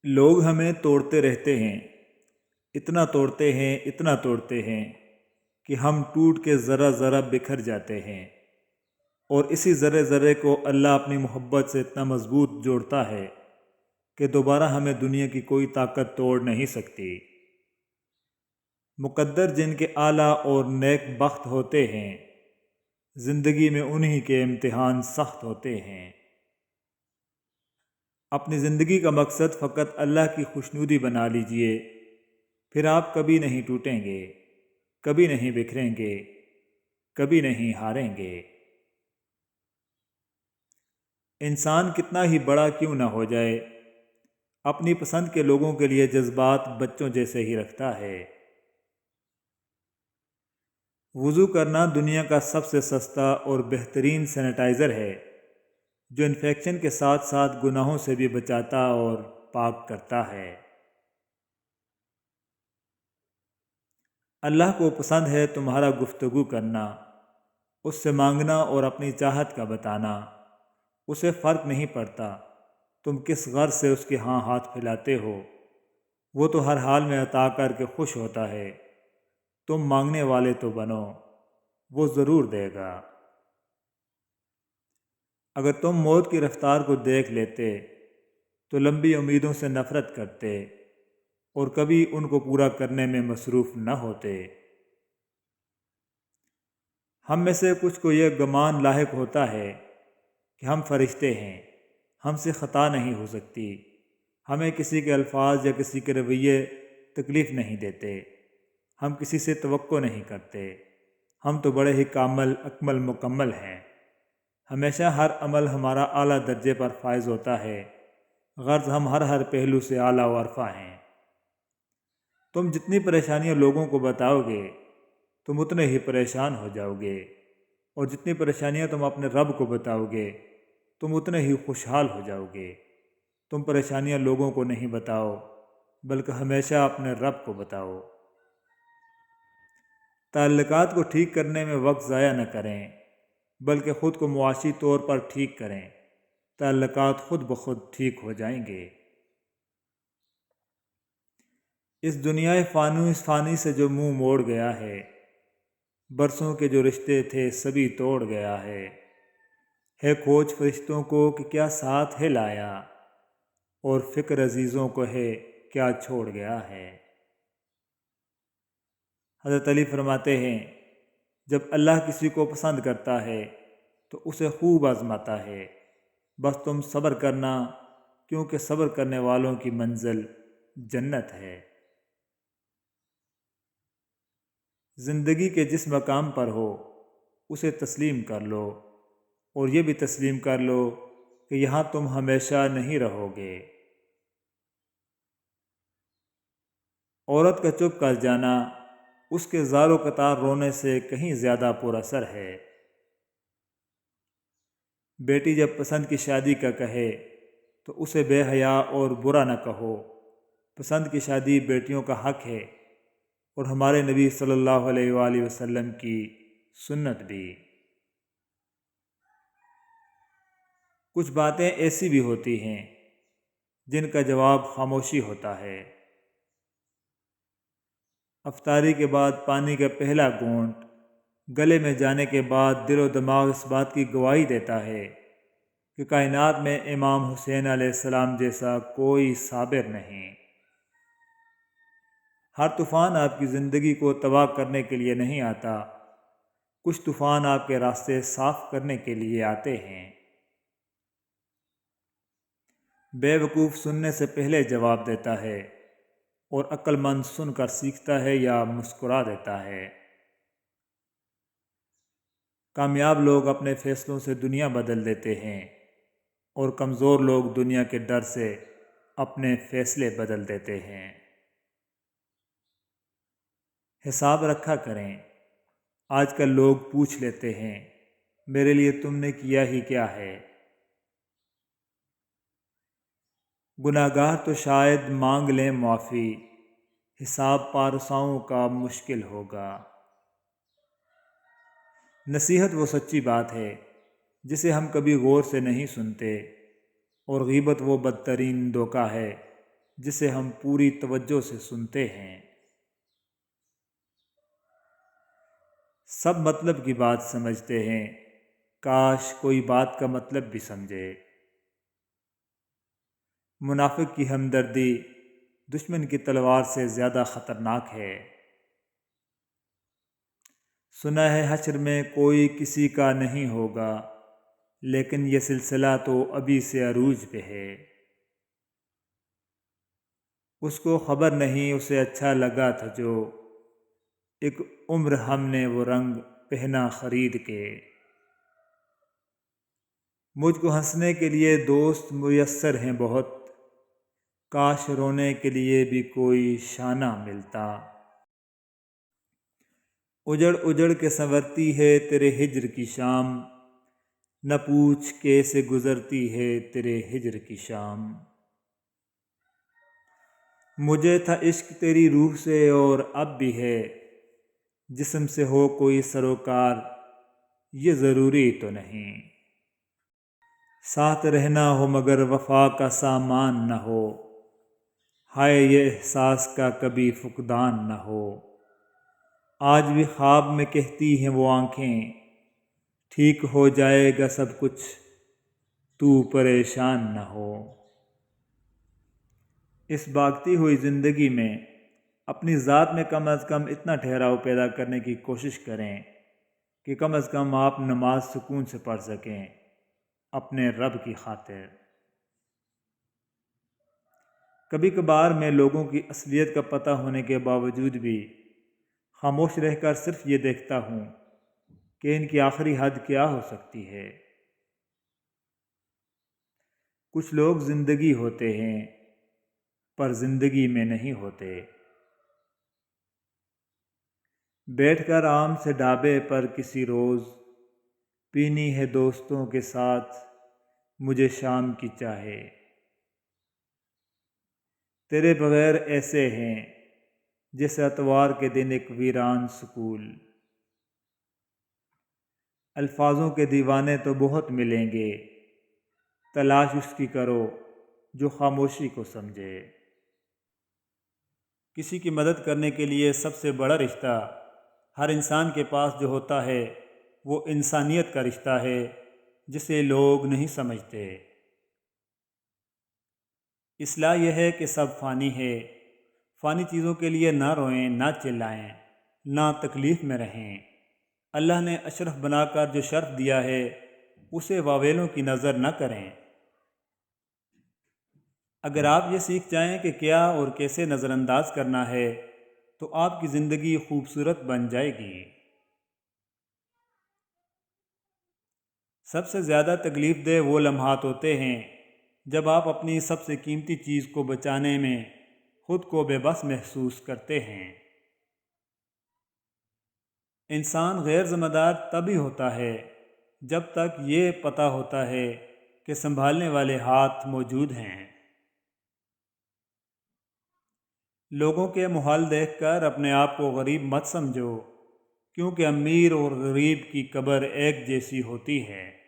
لوگ ہمیں توڑتے رہتے ہیں، اتنا توڑتے ہیں کہ ہم ٹوٹ کے ذرہ ذرہ بکھر جاتے ہیں، اور اسی ذرے ذرے کو اللہ اپنی محبت سے اتنا مضبوط جوڑتا ہے کہ دوبارہ ہمیں دنیا کی کوئی طاقت توڑ نہیں سکتی۔ مقدر جن کے اعلیٰ اور نیک بخت ہوتے ہیں، زندگی میں انہی کے امتحان سخت ہوتے ہیں۔ اپنی زندگی کا مقصد فقط اللہ کی خوشنودی بنا لیجئے، پھر آپ کبھی نہیں ٹوٹیں گے، کبھی نہیں بکھریں گے، کبھی نہیں ہاریں گے۔ انسان کتنا ہی بڑا کیوں نہ ہو جائے، اپنی پسند کے لوگوں کے لیے جذبات بچوں جیسے ہی رکھتا ہے۔ وضو کرنا دنیا کا سب سے سستا اور بہترین سینیٹائزر ہے، جو انفیکشن کے ساتھ ساتھ گناہوں سے بھی بچاتا اور پاک کرتا ہے۔ اللہ کو پسند ہے تمہارا گفتگو کرنا، اس سے مانگنا اور اپنی چاہت کا بتانا۔ اسے فرق نہیں پڑتا تم کس غرض سے اس کے ہاں ہاتھ پھیلاتے ہو، وہ تو ہر حال میں عطا کر کے خوش ہوتا ہے۔ تم مانگنے والے تو بنو، وہ ضرور دے گا۔ اگر تم موت کی رفتار کو دیکھ لیتے تو لمبی امیدوں سے نفرت کرتے اور کبھی ان کو پورا کرنے میں مصروف نہ ہوتے۔ ہم میں سے کچھ کو یہ گمان لاحق ہوتا ہے کہ ہم فرشتے ہیں، ہم سے خطا نہیں ہو سکتی، ہمیں کسی کے الفاظ یا کسی کے رویے تکلیف نہیں دیتے، ہم کسی سے توقع نہیں کرتے، ہم تو بڑے ہی کامل اکمل مکمل ہیں، ہمیشہ ہر عمل ہمارا اعلیٰ درجے پر فائز ہوتا ہے، غرض ہم ہر پہلو سے اعلیٰ و ارفع ہیں۔ تم جتنی پریشانیاں لوگوں کو بتاؤ گے تم اتنے ہی پریشان ہو جاؤ گے، اور جتنی پریشانیاں تم اپنے رب کو بتاؤ گے تم اتنے ہی خوشحال ہو جاؤ گے۔ تم پریشانیاں لوگوں کو نہیں بتاؤ بلکہ ہمیشہ اپنے رب کو بتاؤ۔ تعلقات کو ٹھیک کرنے میں وقت ضائع نہ کریں بلکہ خود کو معاشی طور پر ٹھیک کریں، تعلقات خود بخود ٹھیک ہو جائیں گے۔ اس دنیا فانی سے جو منہ موڑ گیا ہے، برسوں کے جو رشتے تھے سبھی توڑ گیا ہے کھوج فرشتوں کو کہ کیا ساتھ ہے لایا، اور فکر عزیزوں کو ہے کیا چھوڑ گیا ہے۔ حضرت علی فرماتے ہیں، جب اللہ کسی کو پسند کرتا ہے تو اسے خوب آزماتا ہے، بس تم صبر کرنا، کیونکہ صبر کرنے والوں کی منزل جنت ہے۔ زندگی کے جس مقام پر ہو اسے تسلیم کر لو، اور یہ بھی تسلیم کر لو کہ یہاں تم ہمیشہ نہیں رہو گے۔ عورت کا چپ کر جانا اس کے زار و قطار رونے سے کہیں زیادہ پر اثر ہے۔ بیٹی جب پسند کی شادی کا کہے تو اسے بے حیا اور برا نہ کہو، پسند کی شادی بیٹیوں کا حق ہے اور ہمارے نبی صلی اللہ علیہ وآلہ وسلم کی سنت بھی۔ کچھ باتیں ایسی بھی ہوتی ہیں جن کا جواب خاموشی ہوتا ہے۔ افطاری کے بعد پانی کا پہلا گھونٹ گلے میں جانے کے بعد دل و دماغ اس بات کی گواہی دیتا ہے کہ کائنات میں امام حسین علیہ السلام جیسا کوئی صابر نہیں۔ ہر طوفان آپ کی زندگی کو تباہ کرنے کے لیے نہیں آتا، کچھ طوفان آپ کے راستے صاف کرنے کے لیے آتے ہیں۔ بے وقوف سننے سے پہلے جواب دیتا ہے، اور عقل مند سن کر سیکھتا ہے یا مسکرا دیتا ہے۔ کامیاب لوگ اپنے فیصلوں سے دنیا بدل دیتے ہیں، اور کمزور لوگ دنیا کے ڈر سے اپنے فیصلے بدل دیتے ہیں۔ حساب رکھا کریں، آج کل لوگ پوچھ لیتے ہیں میرے لیے تم نے کیا ہی کیا ہے۔ گناہگار تو شاید مانگ لیں معافی، حساب پارساؤں کا مشکل ہوگا۔ نصیحت وہ سچی بات ہے جسے ہم کبھی غور سے نہیں سنتے، اور غیبت وہ بدترین دھوکہ ہے جسے ہم پوری توجہ سے سنتے ہیں۔ سب مطلب کی بات سمجھتے ہیں، کاش کوئی بات کا مطلب بھی سمجھے۔ منافق کی ہمدردی دشمن کی تلوار سے زیادہ خطرناک ہے۔ سنا ہے حشر میں کوئی کسی کا نہیں ہوگا، لیکن یہ سلسلہ تو ابھی سے عروج پہ ہے۔ اس کو خبر نہیں اسے اچھا لگا تھا جو، ایک عمر ہم نے وہ رنگ پہنا خرید کے۔ مجھ کو ہنسنے کے لیے دوست میسر ہیں بہت، کاش رونے کے لیے بھی کوئی شانہ ملتا۔ اجڑ اجڑ کے سنورتی ہے تیرے ہجر کی شام، نہ پوچھ کیسے گزرتی ہے تیرے ہجر کی شام۔ مجھے تھا عشق تیری روح سے اور اب بھی ہے، جسم سے ہو کوئی سروکار یہ ضروری تو نہیں۔ ساتھ رہنا ہو مگر وفا کا سامان نہ ہو، ہائے یہ احساس کا کبھی فقدان نہ ہو۔ آج بھی خواب میں کہتی ہیں وہ آنکھیں، ٹھیک ہو جائے گا سب کچھ تو پریشان نہ ہو۔ اس بھاگتی ہوئی زندگی میں اپنی ذات میں کم از کم اتنا ٹھہراؤ پیدا کرنے کی کوشش کریں کہ کم از کم آپ نماز سکون سے پڑھ سکیں اپنے رب کی خاطر۔ کبھی کبھار میں لوگوں کی اصلیت کا پتہ ہونے کے باوجود بھی خاموش رہ کر صرف یہ دیکھتا ہوں کہ ان کی آخری حد کیا ہو سکتی ہے۔ کچھ لوگ زندگی ہوتے ہیں پر زندگی میں نہیں ہوتے۔ بیٹھ کر آم سے ڈھابے پر کسی روز، پینی ہے دوستوں کے ساتھ مجھے شام کی چاہے۔ تیرے بغیر ایسے ہیں جیسے اتوار کے دن ایک ویران سکول۔ الفاظوں کے دیوانے تو بہت ملیں گے، تلاش اس کی کرو جو خاموشی کو سمجھے۔ کسی کی مدد کرنے کے لیے سب سے بڑا رشتہ ہر انسان کے پاس جو ہوتا ہے وہ انسانیت کا رشتہ ہے، جسے لوگ نہیں سمجھتے۔ اصلاح یہ ہے کہ سب فانی ہے، فانی چیزوں کے لیے نہ روئیں، نہ چلائیں، نہ تکلیف میں رہیں۔ اللہ نے اشرف بنا کر جو شرف دیا ہے اسے واویلوں کی نظر نہ کریں۔ اگر آپ یہ سیکھ جائیں کہ کیا اور کیسے نظر انداز کرنا ہے تو آپ کی زندگی خوبصورت بن جائے گی۔ سب سے زیادہ تکلیف دہ وہ لمحات ہوتے ہیں جب آپ اپنی سب سے قیمتی چیز کو بچانے میں خود کو بے بس محسوس کرتے ہیں۔ انسان غیر ذمہ دار تبھی ہوتا ہے جب تک یہ پتہ ہوتا ہے کہ سنبھالنے والے ہاتھ موجود ہیں۔ لوگوں کے محال دیکھ کر اپنے آپ کو غریب مت سمجھو، کیونکہ امیر اور غریب کی قبر ایک جیسی ہوتی ہے۔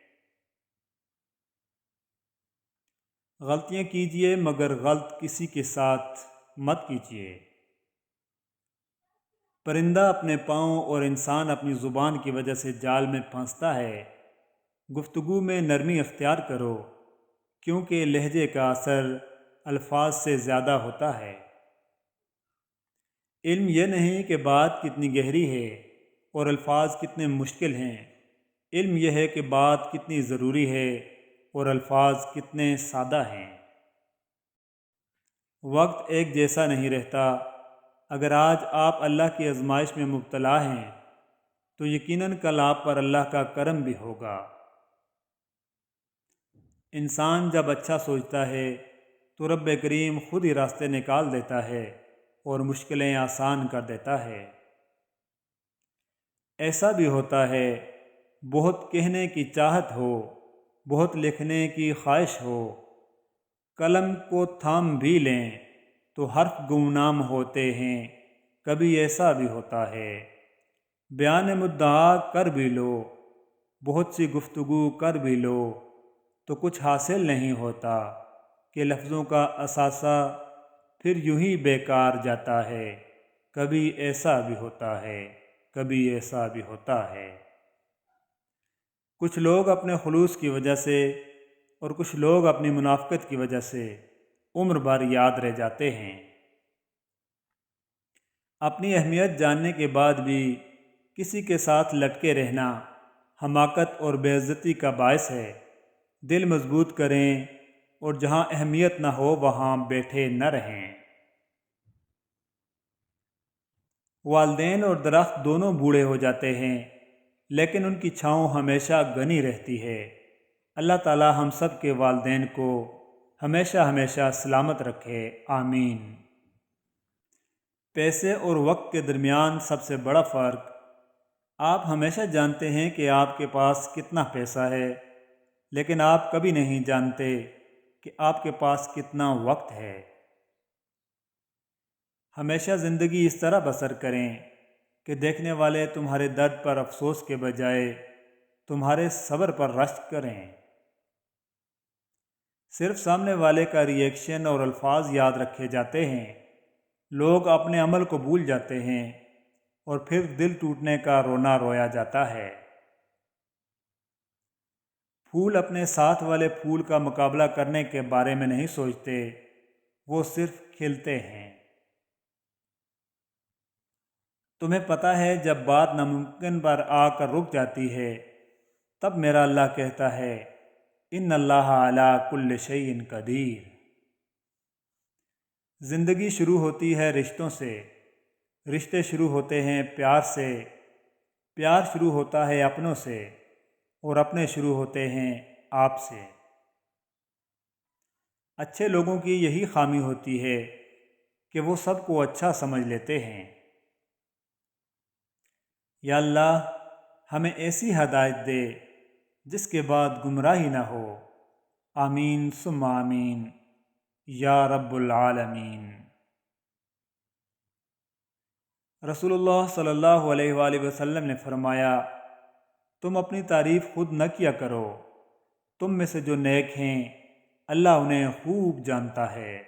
غلطیاں کیجیے مگر غلط کسی کے ساتھ مت کیجیے۔ پرندہ اپنے پاؤں اور انسان اپنی زبان کی وجہ سے جال میں پھنستا ہے۔ گفتگو میں نرمی اختیار کرو، کیونکہ لہجے کا اثر الفاظ سے زیادہ ہوتا ہے۔ علم یہ نہیں کہ بات کتنی گہری ہے اور الفاظ کتنے مشکل ہیں، علم یہ ہے کہ بات کتنی ضروری ہے اور الفاظ کتنے سادہ ہیں۔ وقت ایک جیسا نہیں رہتا۔ اگر آج آپ اللہ کی آزمائش میں مبتلا ہیں تو یقیناً کل آپ پر اللہ کا کرم بھی ہوگا۔ انسان جب اچھا سوچتا ہے تو رب کریم خود ہی راستے نکال دیتا ہے اور مشکلیں آسان کر دیتا ہے۔ ایسا بھی ہوتا ہے بہت کہنے کی چاہت ہو، بہت لکھنے کی خواہش ہو، قلم کو تھام بھی لیں تو حرف گمنام ہوتے ہیں۔ کبھی ایسا بھی ہوتا ہے بیان مدعا کر بھی لو، بہت سی گفتگو کر بھی لو تو کچھ حاصل نہیں ہوتا کہ لفظوں کا اثاثہ پھر یوں ہی بیکار جاتا ہے۔ کبھی ایسا بھی ہوتا ہے، کبھی ایسا بھی ہوتا ہے۔ کچھ لوگ اپنے خلوص کی وجہ سے اور کچھ لوگ اپنی منافقت کی وجہ سے عمر بھر یاد رہ جاتے ہیں۔ اپنی اہمیت جاننے کے بعد بھی کسی کے ساتھ لٹکے رہنا حماقت اور بے عزتی کا باعث ہے۔ دل مضبوط کریں اور جہاں اہمیت نہ ہو وہاں بیٹھے نہ رہیں۔ والدین اور درخت دونوں بوڑھے ہو جاتے ہیں، لیکن ان کی چھاؤں ہمیشہ گھنی رہتی ہے۔ اللہ تعالی ہم سب کے والدین کو ہمیشہ ہمیشہ سلامت رکھے، آمین۔ پیسے اور وقت کے درمیان سب سے بڑا فرق، آپ ہمیشہ جانتے ہیں کہ آپ کے پاس کتنا پیسہ ہے، لیکن آپ کبھی نہیں جانتے کہ آپ کے پاس کتنا وقت ہے۔ ہمیشہ زندگی اس طرح بسر کریں کہ دیکھنے والے تمہارے درد پر افسوس کے بجائے تمہارے صبر پر رشک کریں۔ صرف سامنے والے کا ری ایکشن اور الفاظ یاد رکھے جاتے ہیں، لوگ اپنے عمل کو بھول جاتے ہیں اور پھر دل ٹوٹنے کا رونا رویا جاتا ہے۔ پھول اپنے ساتھ والے پھول کا مقابلہ کرنے کے بارے میں نہیں سوچتے، وہ صرف کھلتے ہیں۔ تمہیں پتہ ہے جب بات ناممکن پر آ کر رک جاتی ہے تب میرا اللہ کہتا ہے ان اللہ علی کل شیء قدیر۔ زندگی شروع ہوتی ہے رشتوں سے، رشتے شروع ہوتے ہیں پیار سے، پیار شروع ہوتا ہے اپنوں سے، اور اپنے شروع ہوتے ہیں آپ سے۔ اچھے لوگوں کی یہی خامی ہوتی ہے کہ وہ سب کو اچھا سمجھ لیتے ہیں۔ یا اللہ ہمیں ایسی ہدایت دے جس کے بعد گمراہی نہ ہو، آمین ثم آمین یا رب العالمین۔ رسول اللہ صلی اللہ علیہ وآلہ وسلم نے فرمایا، تم اپنی تعریف خود نہ کیا کرو، تم میں سے جو نیک ہیں اللہ انہیں خوب جانتا ہے۔